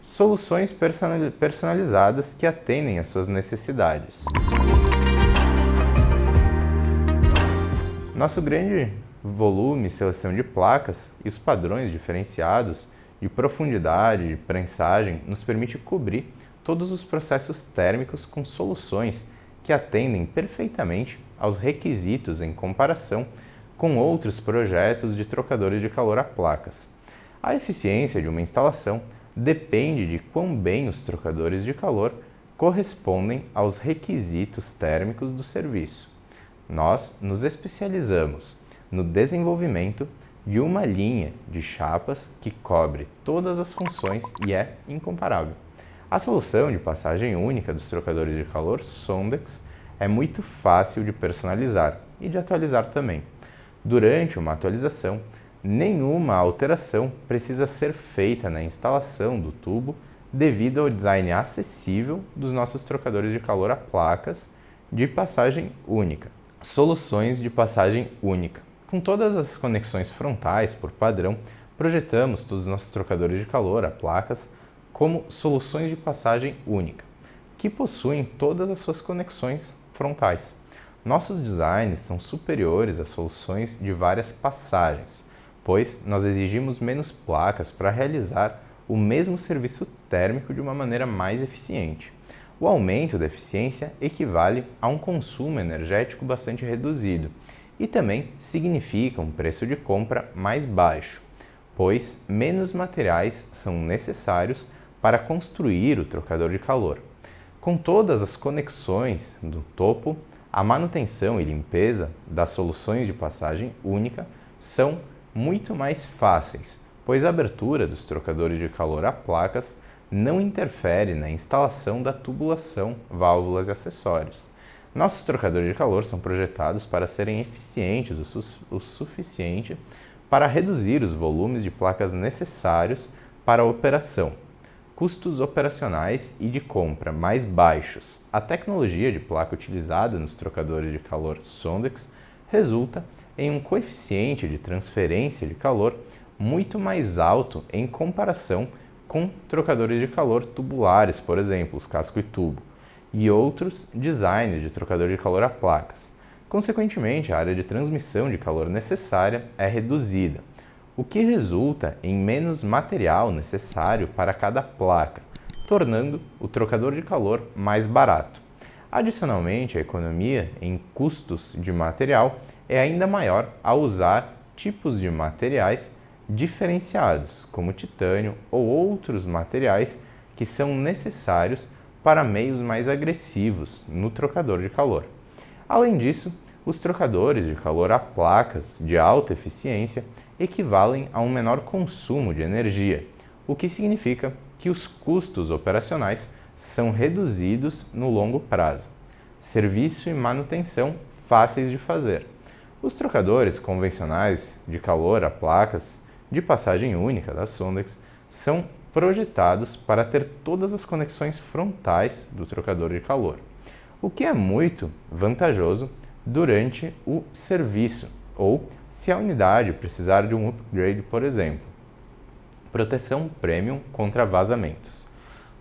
soluções personalizadas que atendem às suas necessidades. Nosso grande volume e seleção de placas e os padrões diferenciados de profundidade de prensagem nos permite cobrir todos os processos térmicos com soluções que atendem perfeitamente aos requisitos em comparação com outros projetos de trocadores de calor a placas. A eficiência de uma instalação depende de quão bem os trocadores de calor correspondem aos requisitos térmicos do serviço. Nós nos especializamos no desenvolvimento de uma linha de chapas que cobre todas as funções e é incomparável. A solução de passagem única dos trocadores de calor Sondex é muito fácil de personalizar e de atualizar também. Durante uma atualização, nenhuma alteração precisa ser feita na instalação do tubo devido ao design acessível dos nossos trocadores de calor a placas de passagem única. Soluções de passagem única. Com todas as conexões frontais por padrão, projetamos todos os nossos trocadores de calor a placas como soluções de passagem única, que possuem todas as suas conexões frontais. Nossos designs são superiores a soluções de várias passagens, pois nós exigimos menos placas para realizar o mesmo serviço térmico de uma maneira mais eficiente. O aumento da eficiência equivale a um consumo energético bastante reduzido e também significa um preço de compra mais baixo, pois menos materiais são necessários para construir o trocador de calor. Com todas as conexões do topo, a manutenção e limpeza das soluções de passagem única são muito mais fáceis, pois a abertura dos trocadores de calor a placas não interfere na instalação da tubulação, válvulas e acessórios. Nossos trocadores de calor são projetados para serem eficientes o suficiente para reduzir os volumes de placas necessários para a operação, custos operacionais e de compra mais baixos. A tecnologia de placa utilizada nos trocadores de calor Sondex resulta em um coeficiente de transferência de calor muito mais alto em comparação com trocadores de calor tubulares, por exemplo, os casco e tubo, e outros designs de trocador de calor a placas. Consequentemente, a área de transmissão de calor necessária é reduzida, o que resulta em menos material necessário para cada placa, tornando o trocador de calor mais barato. Adicionalmente, a economia em custos de material é ainda maior ao usar tipos de materiais diferenciados, como titânio ou outros materiais que são necessários para meios mais agressivos no trocador de calor. Além disso, os trocadores de calor a placas de alta eficiência equivalem a um menor consumo de energia, o que significa que os custos operacionais são reduzidos no longo prazo. Serviço e manutenção fáceis de fazer. Os trocadores convencionais de calor a placas de passagem única da Sondex são projetados para ter todas as conexões frontais do trocador de calor, o que é muito vantajoso durante o serviço ou se a unidade precisar de um upgrade, por exemplo. Proteção premium contra vazamentos.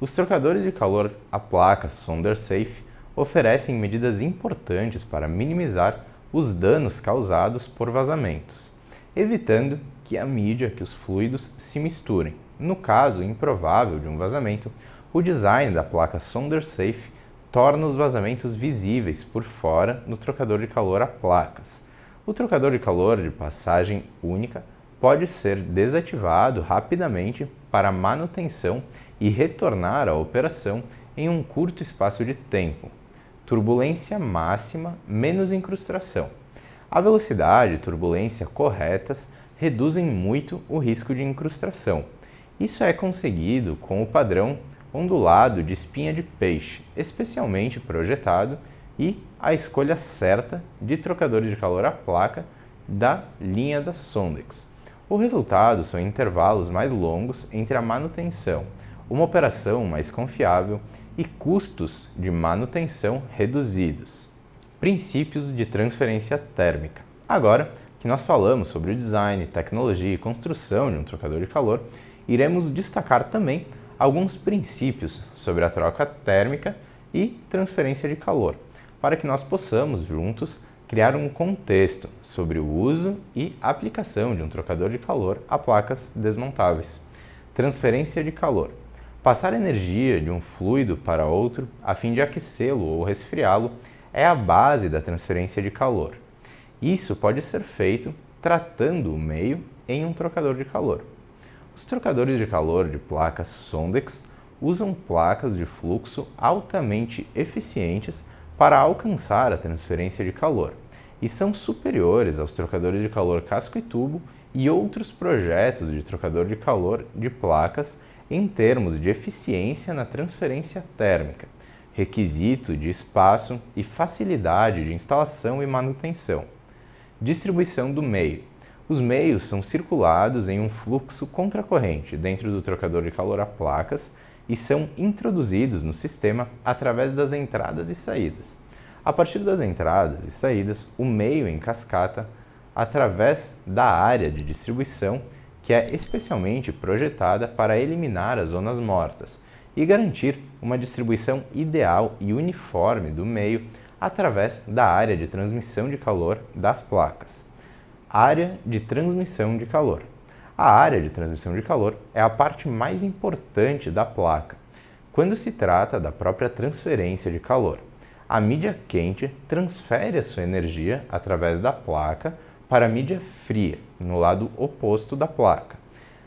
Os trocadores de calor a placa SonderSafe oferecem medidas importantes para minimizar os danos causados por vazamentos, evitando que a mídia, que os fluidos se misturem. No caso improvável de um vazamento, o design da placa SonderSafe torna os vazamentos visíveis por fora no trocador de calor a placas. O trocador de calor de passagem única pode ser desativado rapidamente para manutenção e retornar à operação em um curto espaço de tempo. Turbulência máxima, menos incrustação. A velocidade e turbulência corretas reduzem muito o risco de incrustação. Isso é conseguido com o padrão ondulado de espinha de peixe, especialmente projetado, e a escolha certa de trocadores de calor à placa da linha da Sondex. O resultado são intervalos mais longos entre a manutenção, uma operação mais confiável e custos de manutenção reduzidos. Princípios de transferência térmica. Agora que nós falamos sobre o design, tecnologia e construção de um trocador de calor, iremos destacar também alguns princípios sobre a troca térmica e transferência de calor, para que nós possamos juntos criar um contexto sobre o uso e aplicação de um trocador de calor a placas desmontáveis. Transferência de calor. Passar energia de um fluido para outro a fim de aquecê-lo ou resfriá-lo é a base da transferência de calor. Isso pode ser feito tratando o meio em um trocador de calor. Os trocadores de calor de placas Sondex usam placas de fluxo altamente eficientes para alcançar a transferência de calor e são superiores aos trocadores de calor casco e tubo e outros projetos de trocador de calor de placas em termos de eficiência na transferência térmica, requisito de espaço e facilidade de instalação e manutenção. Distribuição do meio. Os meios são circulados em um fluxo contracorrente dentro do trocador de calor a placas e são introduzidos no sistema através das entradas e saídas. A partir das entradas e saídas, o meio em cascata através da área de distribuição, que é especialmente projetada para eliminar as zonas mortas e garantir uma distribuição ideal e uniforme do meio através da área de transmissão de calor das placas. Área de transmissão de calor. A área de transmissão de calor é a parte mais importante da placa, quando se trata da própria transferência de calor. A mídia quente transfere a sua energia através da placa para a mídia fria, no lado oposto da placa.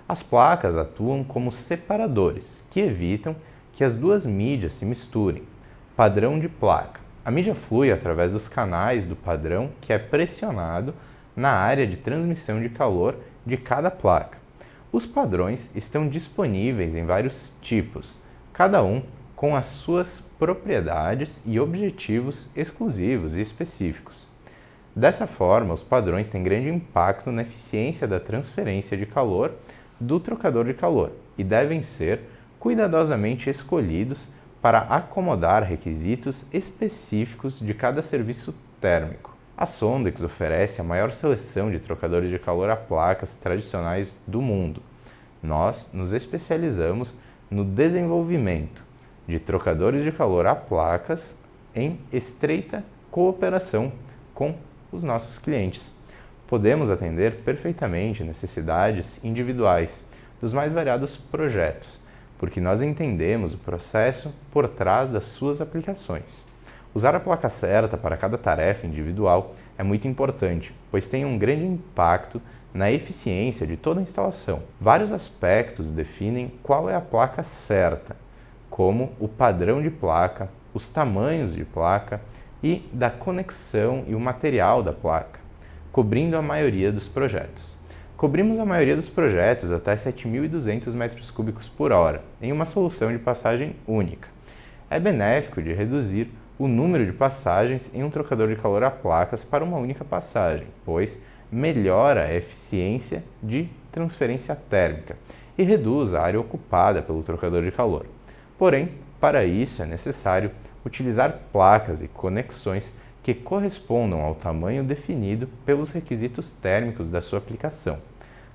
As placas atuam como separadores, que evitam que as duas mídias se misturem. Padrão de placa. A mídia flui através dos canais do padrão que é pressionado na área de transmissão de calor de cada placa. Os padrões estão disponíveis em vários tipos, cada um com as suas propriedades e objetivos exclusivos e específicos. Dessa forma, os padrões têm grande impacto na eficiência da transferência de calor do trocador de calor e devem ser cuidadosamente escolhidos para acomodar requisitos específicos de cada serviço térmico. A Sondex oferece a maior seleção de trocadores de calor a placas tradicionais do mundo. Nós nos especializamos no desenvolvimento de trocadores de calor a placas em estreita cooperação com os nossos clientes. Podemos atender perfeitamente necessidades individuais dos mais variados projetos, porque nós entendemos o processo por trás das suas aplicações. Usar a placa certa para cada tarefa individual é muito importante, pois tem um grande impacto na eficiência de toda a instalação. Vários aspectos definem qual é a placa certa, como o padrão de placa, os tamanhos de placa e da conexão e o material da placa, cobrindo a maioria dos projetos. Cobrimos a maioria dos projetos até 7.200 metros cúbicos por hora, em uma solução de passagem única. É benéfico de reduzir o número de passagens em um trocador de calor a placas para uma única passagem, pois melhora a eficiência de transferência térmica e reduz a área ocupada pelo trocador de calor. Porém, para isso é necessário utilizar placas e conexões que correspondam ao tamanho definido pelos requisitos térmicos da sua aplicação.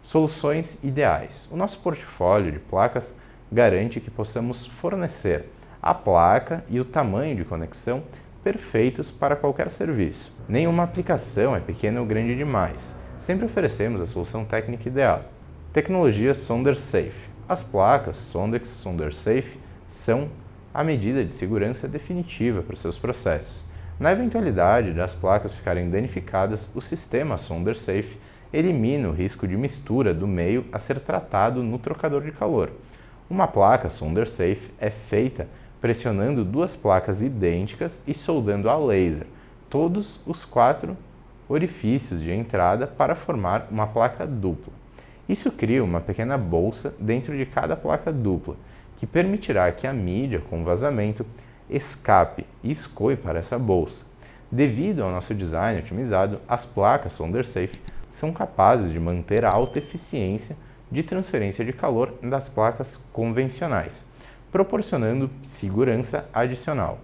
Soluções ideais. O nosso portfólio de placas garante que possamos fornecer a placa e o tamanho de conexão perfeitos para qualquer serviço. Nenhuma aplicação é pequena ou grande demais. Sempre oferecemos a solução técnica ideal. Tecnologia SonderSafe. As placas Sondex SonderSafe são a medida de segurança definitiva para seus processos. Na eventualidade das placas ficarem danificadas, o sistema SonderSafe elimina o risco de mistura do meio a ser tratado no trocador de calor. Uma placa SonderSafe é feita pressionando duas placas idênticas e soldando a laser todos os 4 orifícios de entrada para formar uma placa dupla. Isso cria uma pequena bolsa dentro de cada placa dupla, que permitirá que a mídia com vazamento escape e escoe para essa bolsa. Devido ao nosso design otimizado, as placas SonderSafe são capazes de manter a alta eficiência de transferência de calor das placas convencionais, proporcionando segurança adicional.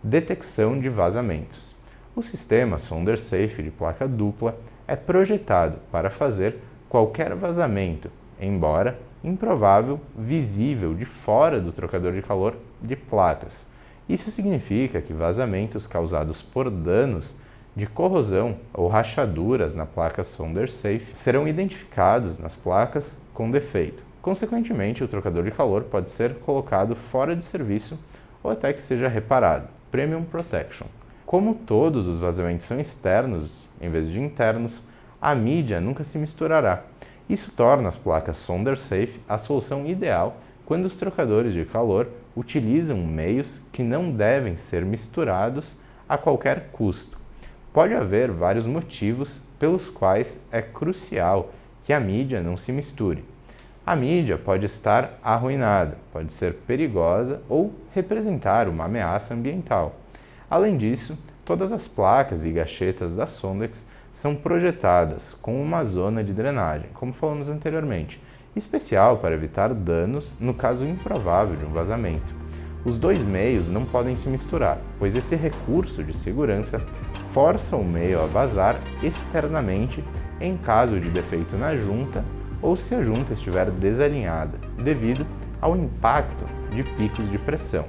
Detecção de vazamentos. O sistema SonderSafe de placa dupla é projetado para fazer qualquer vazamento, embora improvável visível de fora do trocador de calor de placas. Isso significa que vazamentos causados por danos de corrosão ou rachaduras na placa Solder Safe serão identificados nas placas com defeito. Consequentemente, o trocador de calor pode ser colocado fora de serviço ou até que seja reparado. Premium Protection. Como todos os vazamentos são externos em vez de internos, a mídia nunca se misturará. Isso torna as placas Solder Safe a solução ideal quando os trocadores de calor utilizam meios que não devem ser misturados a qualquer custo. Pode haver vários motivos pelos quais é crucial que a mídia não se misture. A mídia pode estar arruinada, pode ser perigosa ou representar uma ameaça ambiental. Além disso, todas as placas e gachetas da Sondex são projetadas com uma zona de drenagem, como falamos anteriormente, especial para evitar danos no caso improvável de um vazamento. Os dois meios não podem se misturar, pois esse recurso de segurança força o meio a vazar externamente em caso de defeito na junta ou se a junta estiver desalinhada, devido ao impacto de picos de pressão.